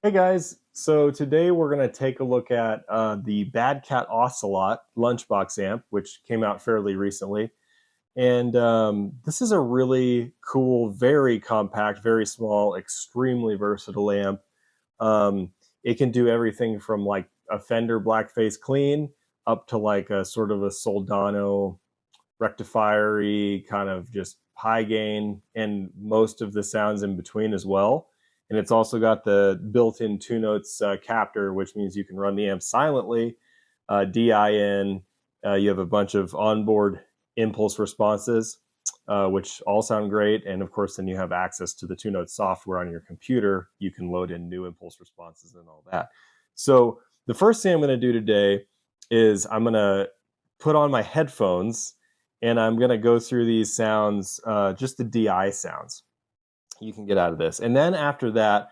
Hey guys, so today we're going to take a look at the Bad Cat Ocelot lunchbox amp, which came out fairly recently. And this is a really cool, very compact, very small, extremely versatile amp. Um, it can do everything from like a Fender Blackface clean up to like a sort of a Soldano rectifier-y kind of just high gain and most of the sounds in between as well. And it's also got the built-in two notes captor, which means you can run the amp silently, DIN. You have a bunch of onboard impulse responses, which all sound great. And of course, then you have access to the two note software on your computer. You can load in new impulse responses and all that. So the first thing I'm going to do today is I'm going to put on my headphones and I'm going to go through these sounds, just the DI sounds you can get out of this. And then after that,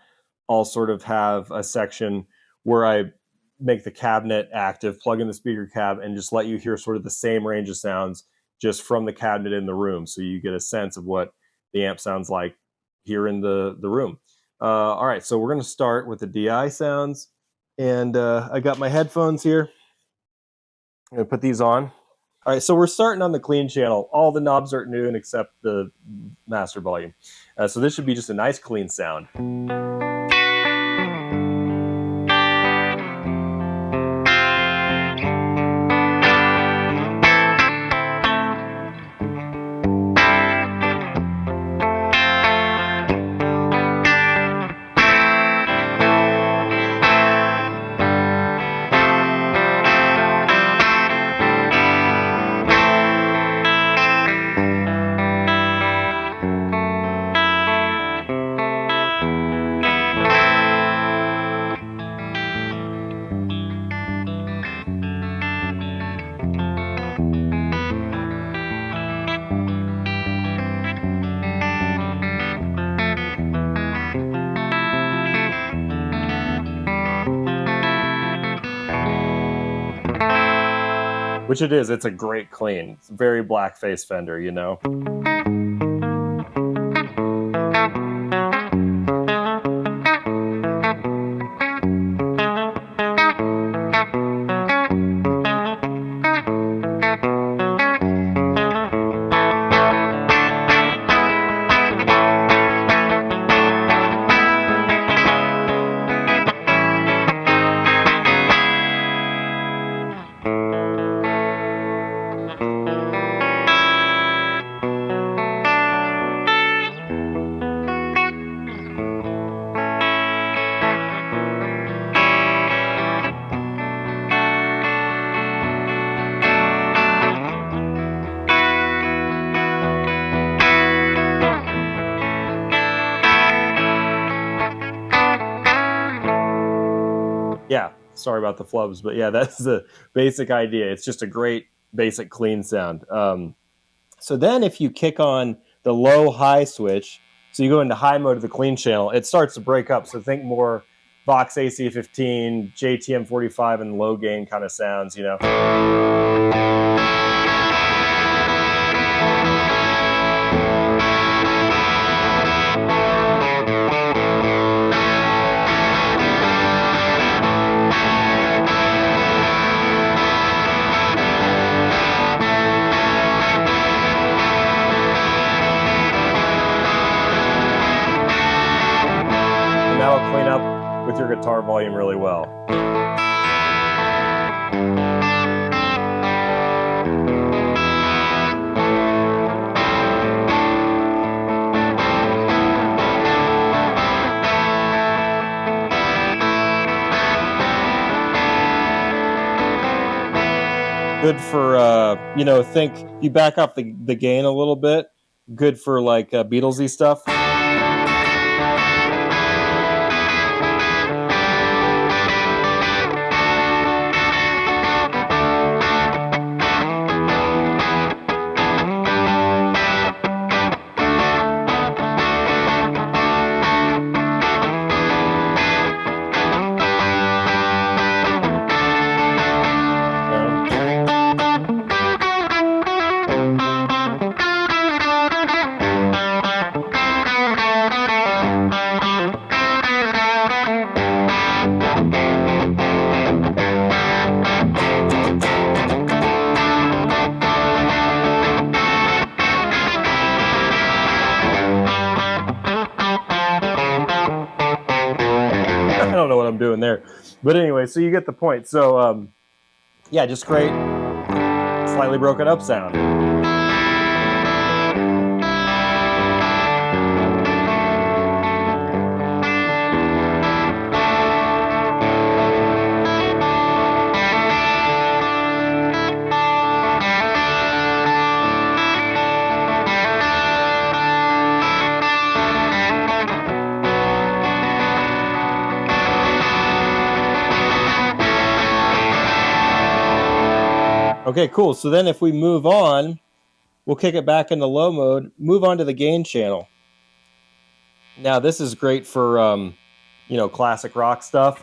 I'll sort of have a section where I make the cabinet active, plug in the speaker cab, and just let you hear sort of the same range of sounds just from the cabinet in the room. So you get a sense of what the amp sounds like here in the room. All right, so we're going to start with the DI sounds. And I got my headphones here. I'm going to put these on. All right, so we're starting on the clean channel. All the knobs are new except the master volume. So this should be just a nice clean sound. Which it is. It's a great clean. It's very blackface Fender, you know. Yeah, sorry about the flubs, but yeah, that's the basic idea. It's just a great basic clean sound. So then if you kick on the low high switch, so you go into high mode of the clean channel, it starts to break up. So think more Vox AC15, JTM 45, and low gain kind of sounds, you know. That'll clean up with your guitar volume really well. Good for, think you back up the gain a little bit. Good for like Beatlesy stuff. I don't know what I'm doing there. But anyway, so you get the point. So yeah, just great slightly broken up sound. Okay, cool. So then if we move on, we'll kick it back into low mode, move on to the gain channel. Now this is great for, you know, classic rock stuff.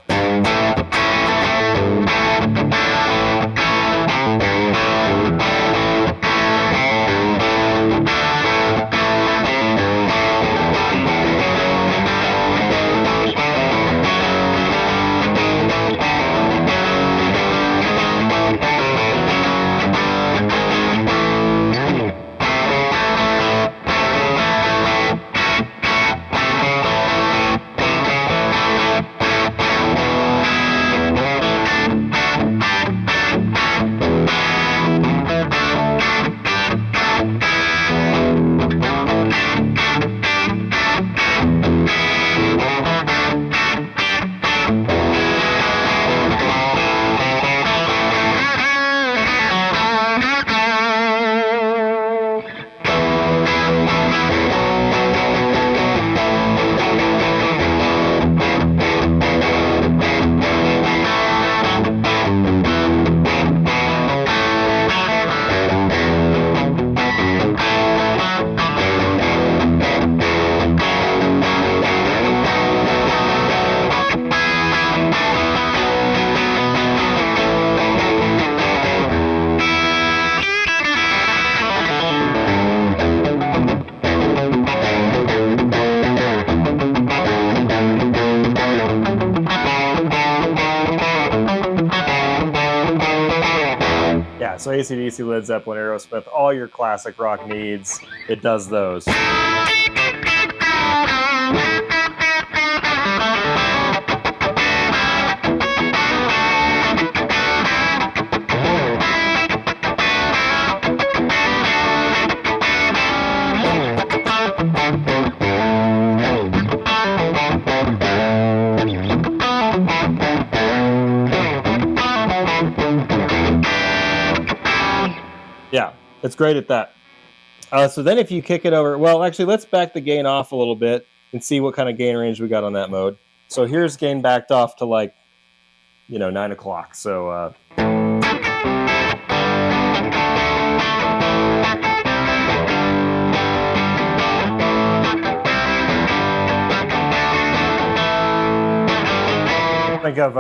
Yeah, so AC/DC, Led Zeppelin, Aerosmith, all your classic rock needs, it does those. Yeah, it's great at that. So then if you kick it over, well, actually, let's back the gain off a little bit and see what kind of gain range we got on that mode. So here's gain backed off to like, you know, 9 o'clock. So think of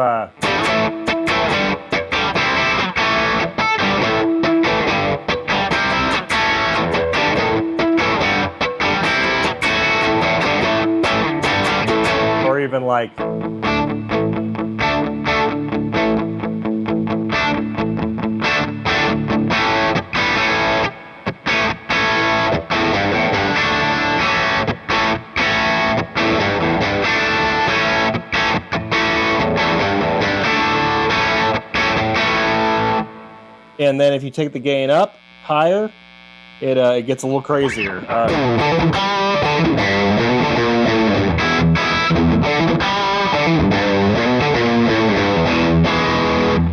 or even like and then if you take the gain up higher, it gets a little crazier.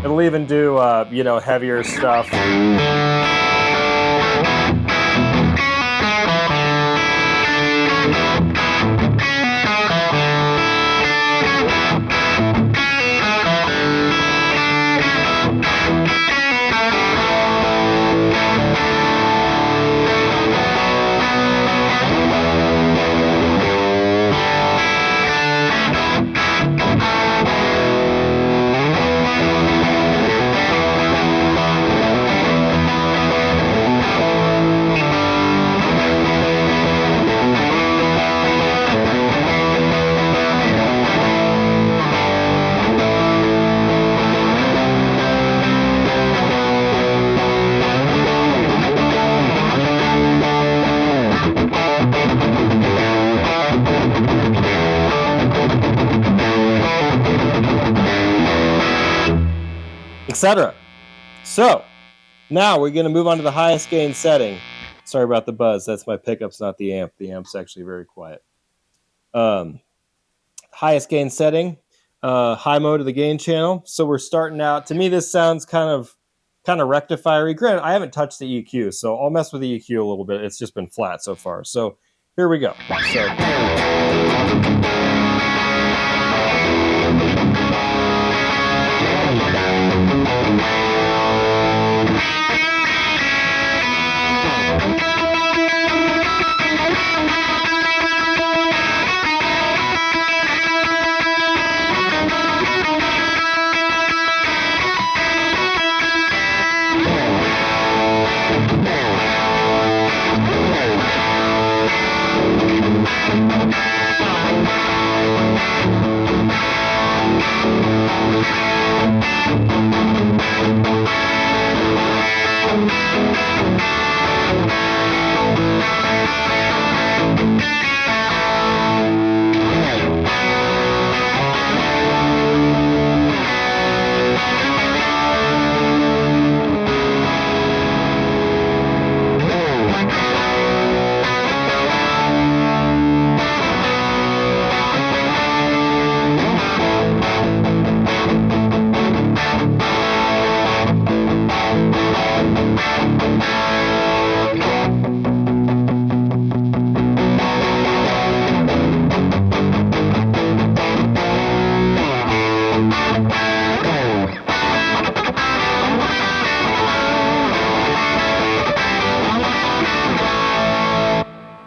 It'll even do you know, heavier stuff. etc. So now we're going to move on to the highest gain setting. Sorry about the buzz. That's my pickups, not the amp. The amp's actually very quiet. Highest gain setting, high mode of the gain channel. So we're starting out. To me, this sounds kind of rectifiery. Granted, I haven't touched the EQ, so I'll mess with the EQ a little bit. It's just been flat so far. So here we go.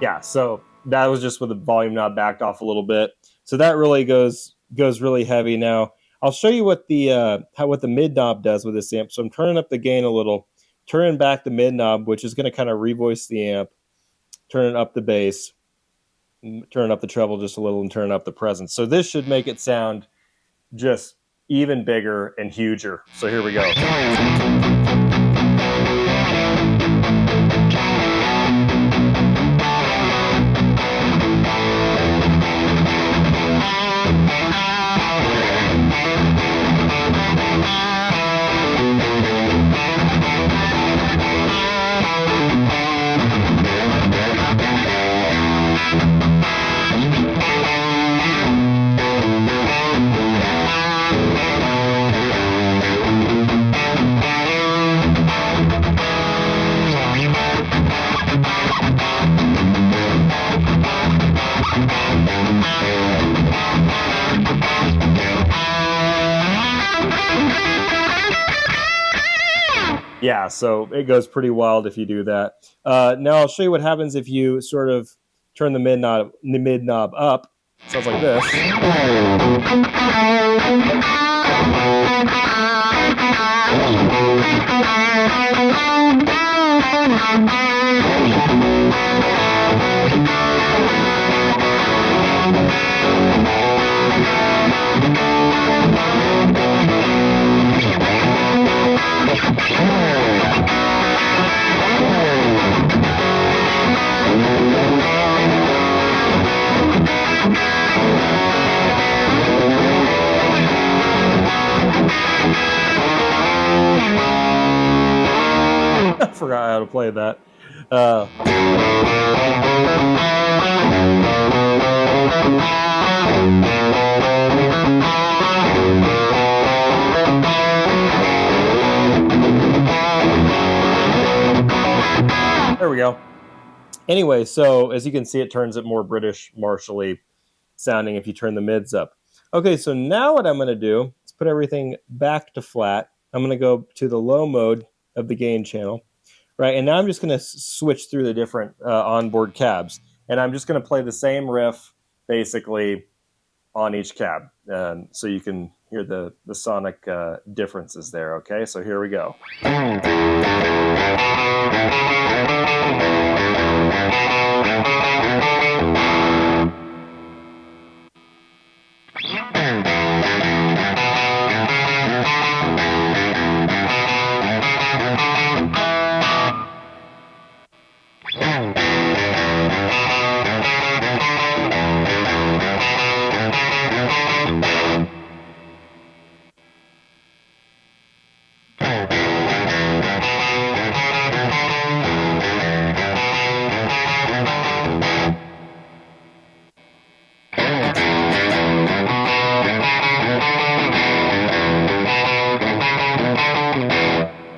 Yeah, so that was just with the volume knob backed off a little bit. So that really goes really heavy. Now I'll show you what the mid knob does with this amp. So I'm turning up the gain a little, turning back the mid knob, which is going to kind of revoice the amp, turning up the bass, turning up the treble just a little, and turning up the presence. So this should make it sound just even bigger and huger. So here we go. Yeah, so it goes pretty wild if you do that. Now I'll show you what happens if you sort of turn the mid knob up. Sounds like this. I forgot how to play that. There we go. Anyway, so as you can see, it turns it more British Marshall-y sounding if you turn the mids up. Okay, so now what I'm going to do is put everything back to flat. I'm going to go to the low mode of the gain channel, right? And now I'm just going to switch through the different onboard cabs. And I'm just going to play the same riff, basically, on each cab. So you can hear the sonic differences there, okay? So here we go.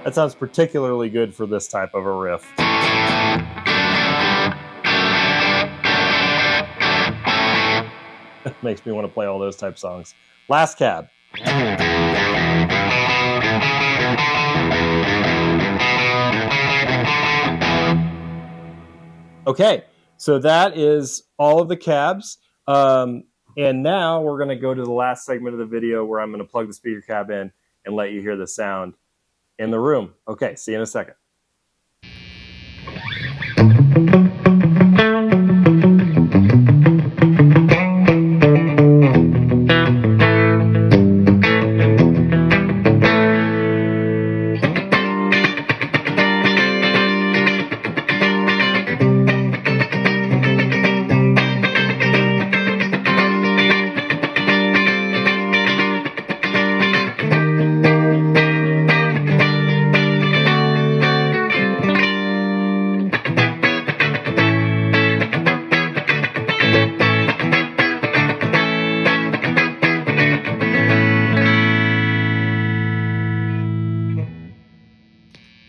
That sounds particularly good for this type of a riff. Makes me want to play all those type songs. Last cab. Okay, so that is all of the cabs. And now we're going to go to the last segment of the video where I'm going to plug the speaker cab in and let you hear the sound in the room. Okay, see you in a second.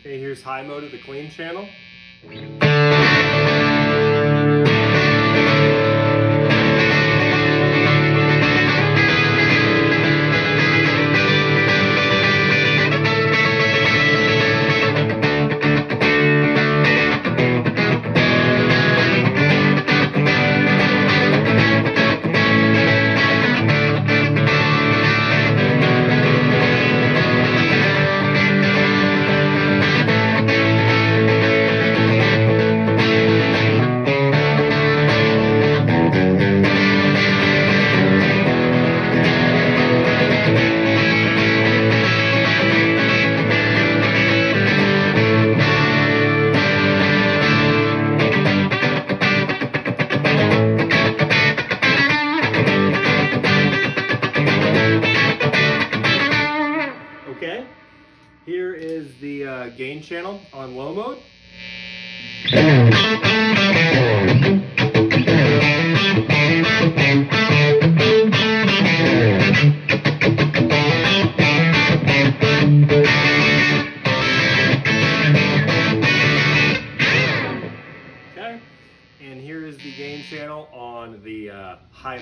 Okay, here's high mode of the clean channel. Okay, here is the gain channel on low mode. Okay, and here is the gain channel on the high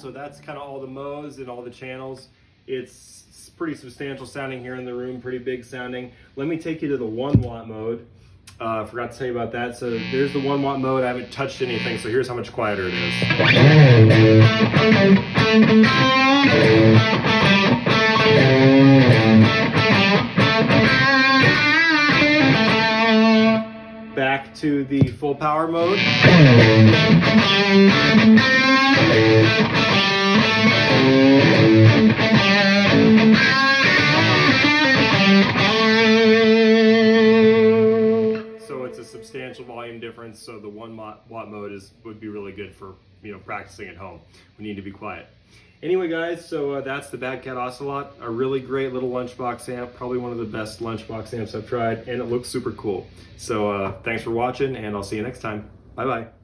So that's kind of all the modes and all the channels. It's pretty substantial sounding here in the room, pretty big sounding. Let me take you to the 1 watt mode. Forgot to tell you about that. So there's the 1 watt mode. I haven't touched anything, so here's how much quieter it is. Back to the full power mode. So it's a substantial volume difference. So the 1 watt mode would be really good for practicing at home. We need to be quiet. Anyway, guys, so that's the Bad Cat Ocelot, a really great little lunchbox amp, probably one of the best lunchbox amps I've tried, and it looks super cool. So thanks for watching, and I'll see you next time. Bye-bye.